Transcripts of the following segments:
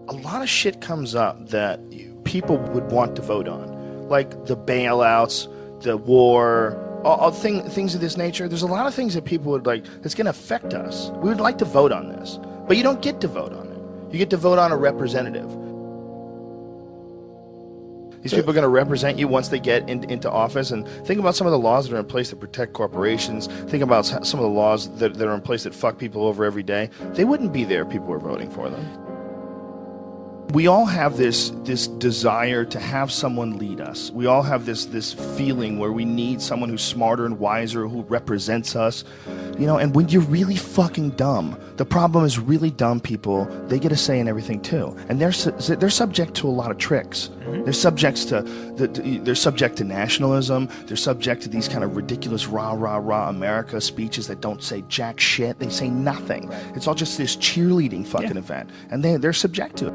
a lot of shit comes up that people would want to vote on, like the bailouts, the war, all things of this nature. There's a lot of things that people would like that's going to affect us. We would like to vote on this, but you don't get to vote on it. You get to vote on a representative. These people are going to represent you once they get into office. And think about some of the laws that are in place that protect corporations. Think about some of the laws that are in place that fuck people over every day. They wouldn't be there if people were voting for them. We all have this desire to have someone lead us. We all have this feeling where we need someone who's smarter and wiser, who represents us. You know, and when you're really fucking dumb, the problem is really dumb people, they get a say in everything too. And they're subject to a lot of tricks. Mm-hmm. They're subject to nationalism. They're subject to these kind of ridiculous rah, rah, rah America speeches that don't say jack shit. They say nothing. Right. It's all just this cheerleading fucking event. And they're subject to it.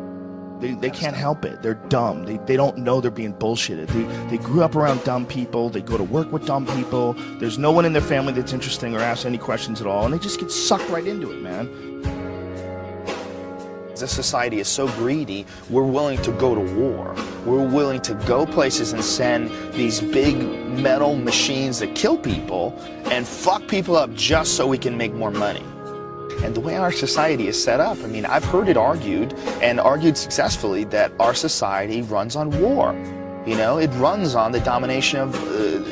They can't help it. They're dumb. They don't know they're being bullshitted. They grew up around dumb people. They go to work with dumb people. There's no one in their family that's interesting or asks any questions at all, and they just get sucked right into it, man. This society is so greedy, we're willing to go to war. We're willing to go places and send these big metal machines that kill people and fuck people up just so we can make more money. And the way our society is set up, I mean, I've heard it argued, and argued successfully, that our society runs on war. You know, it runs on the domination of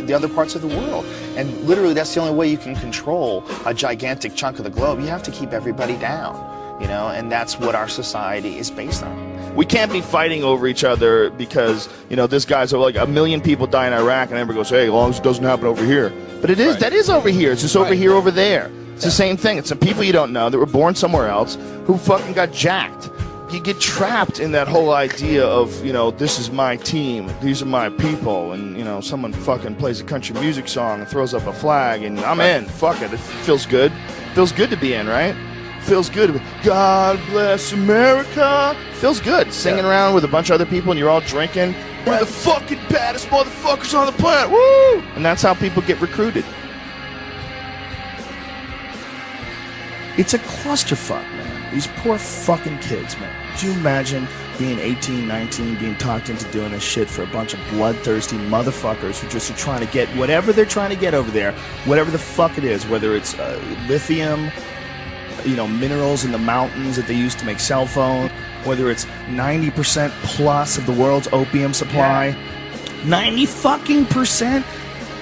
the other parts of the world. And literally, that's the only way you can control a gigantic chunk of the globe. You have to keep everybody down, you know, and that's what our society is based on. We can't be fighting over each other because, you know, this guy's like 1 million people die in Iraq, and everybody goes, hey, as long as it doesn't happen over here. But it is, that is over here. It's just over here, over there. It's the same thing. It's some people you don't know that were born somewhere else who fucking got jacked. You get trapped in that whole idea of, you know, this is my team, these are my people, and, you know, someone fucking plays a country music song and throws up a flag, and I'm in. Fuck it. It feels good. Feels good to be in, right? Feels good to be, God bless America. Feels good. Singing around with a bunch of other people and you're all drinking. We're the fucking baddest motherfuckers on the planet. Woo! And that's how people get recruited. It's a clusterfuck, man. These poor fucking kids, man. Could you imagine being 18, 19, being talked into doing this shit for a bunch of bloodthirsty motherfuckers who just are trying to get whatever they're trying to get over there, whatever the fuck it is, whether it's lithium, you know, minerals in the mountains that they use to make cell phones, whether it's 90% plus of the world's opium supply, 90%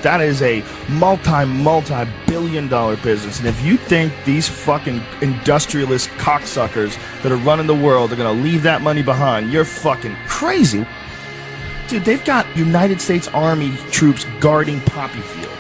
That is a multi-billion-dollar business. And if you think these fucking industrialist cocksuckers that are running the world are going to leave that money behind, you're fucking crazy. Dude, they've got United States Army troops guarding Poppy Field.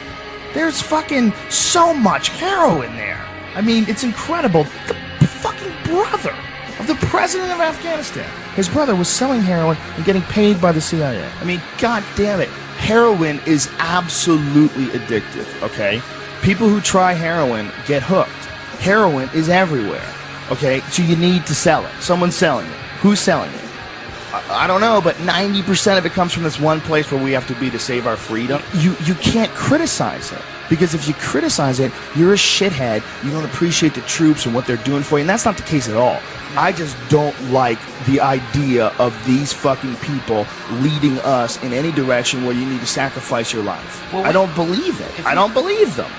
There's fucking so much heroin there. I mean, it's incredible. The fucking brother of the president of Afghanistan, his brother was selling heroin and getting paid by the CIA. I mean, god damn it. Heroin is absolutely addictive, okay? People who try heroin get hooked. Heroin is everywhere, okay? So you need to sell it. Someone's selling it. Who's selling it? I don't know, but 90% of it comes from this one place where we have to be to save our freedom. You can't criticize it, because if you criticize it, you're a shithead. You don't appreciate the troops and what they're doing for you, and that's not the case at all. I just don't like the idea of these fucking people leading us in any direction where you need to sacrifice your life. Well, I don't believe it. I don't believe them.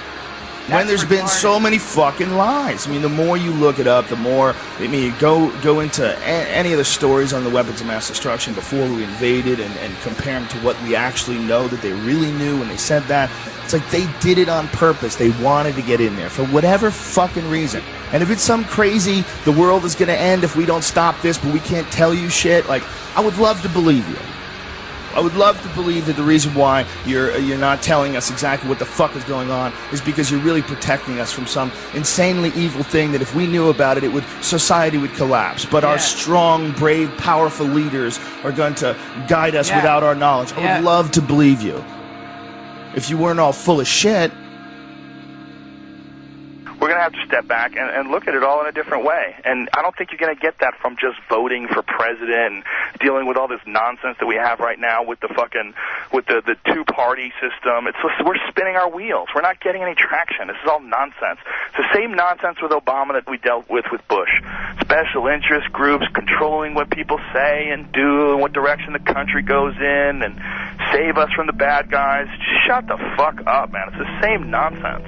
When there's been so many fucking lies. I mean, the more you look it up, the more, I mean, go into any of the stories on the weapons of mass destruction before we invaded and compare them to what we actually know that they really knew when they said that. It's like they did it on purpose. They wanted to get in there for whatever fucking reason. And if it's some crazy, the world is going to end if we don't stop this, but we can't tell you shit, like, I would love to believe you. I would love to believe that the reason why you're not telling us exactly what the fuck is going on is because you're really protecting us from some insanely evil thing that if we knew about it, society would collapse. But our strong, brave, powerful leaders are going to guide us without our knowledge. I would love to believe you. If you weren't all full of shit. We're going to have to step back and look at it all in a different way. And I don't think you're going to get that from just voting for president and dealing with all this nonsense that we have right now with the two-party system. We're spinning our wheels. We're not getting any traction. This is all nonsense. It's the same nonsense with Obama that we dealt with Bush. Special interest groups controlling what people say and do and what direction the country goes in and save us from the bad guys. Just shut the fuck up, man. It's the same nonsense.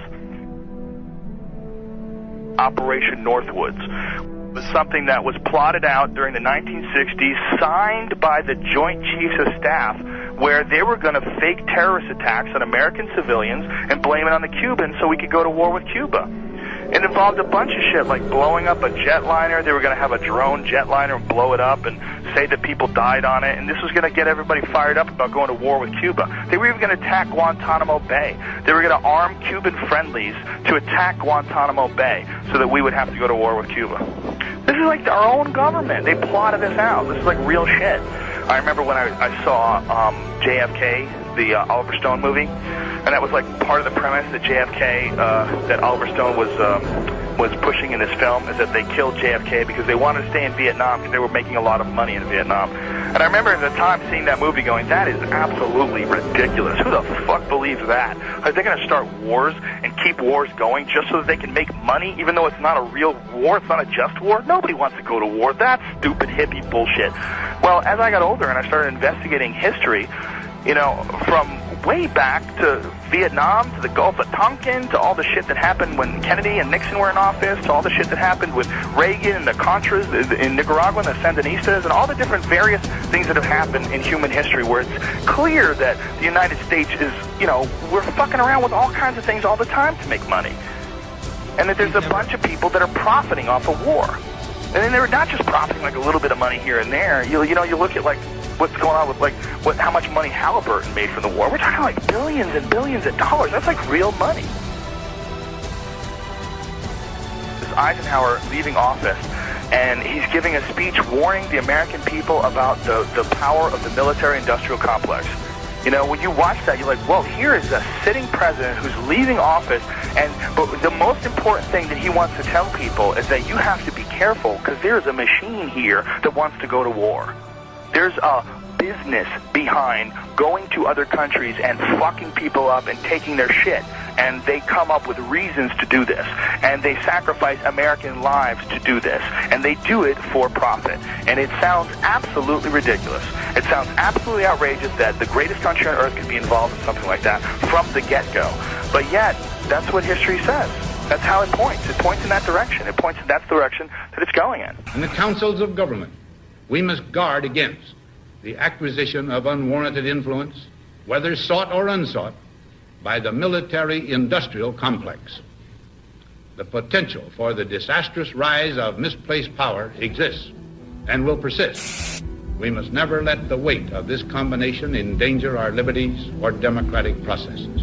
Operation Northwoods was something that was plotted out during the 1960s, signed by the Joint Chiefs of Staff, where they were going to fake terrorist attacks on American civilians and blame it on the Cubans so we could go to war with Cuba. It involved a bunch of shit, like blowing up a jetliner. They were going to have a drone jetliner and blow it up and say that people died on it, and this was going to get everybody fired up about going to war with Cuba. They were even going to attack Guantanamo Bay. They were going to arm Cuban friendlies to attack Guantanamo Bay so that we would have to go to war with Cuba. This is like our own government. They plotted this out. This is like real shit. I remember when I saw JFK, the Oliver Stone movie, and that was like part of the premise that JFK, that Oliver Stone was pushing in this film, is that they killed JFK because they wanted to stay in Vietnam because they were making a lot of money in Vietnam. And I remember at the time seeing that movie going, that is absolutely ridiculous. Who the fuck believes that? Are they going to start wars and keep wars going just so that they can make money, even though it's not a real war, it's not a just war? Nobody wants to go to war. That's stupid hippie bullshit. Well, as I got older and I started investigating history, you know, from way back to Vietnam, to the Gulf of Tonkin, to all the shit that happened when Kennedy and Nixon were in office, to all the shit that happened with Reagan and the Contras in Nicaragua and the Sandinistas, and all the different various things that have happened in human history where it's clear that the United States is, you know, we're fucking around with all kinds of things all the time to make money. And that there's a bunch of people that are profiting off of war. And then they're not just profiting like a little bit of money here and there. You know, you look at like what's going on with like how much money Halliburton made from the war. We're talking like billions and billions of dollars. That's like real money. This Eisenhower leaving office, and he's giving a speech warning the American people about the power of the military-industrial complex. You know, when you watch that, you're like, whoa, here is a sitting president who's leaving office, but the most important thing that he wants to tell people is that you have to be careful because there's a machine here that wants to go to war. There's a business behind going to other countries and fucking people up and taking their shit. And they come up with reasons to do this. And they sacrifice American lives to do this. And they do it for profit. And it sounds absolutely ridiculous. It sounds absolutely outrageous that the greatest country on earth could be involved in something like that from the get-go. But yet, that's what history says. That's how it points. It points in that direction. It points in that direction that it's going in. In the councils of government, we must guard against the acquisition of unwarranted influence, whether sought or unsought, by the military-industrial complex. The potential for the disastrous rise of misplaced power exists and will persist. We must never let the weight of this combination endanger our liberties or democratic processes.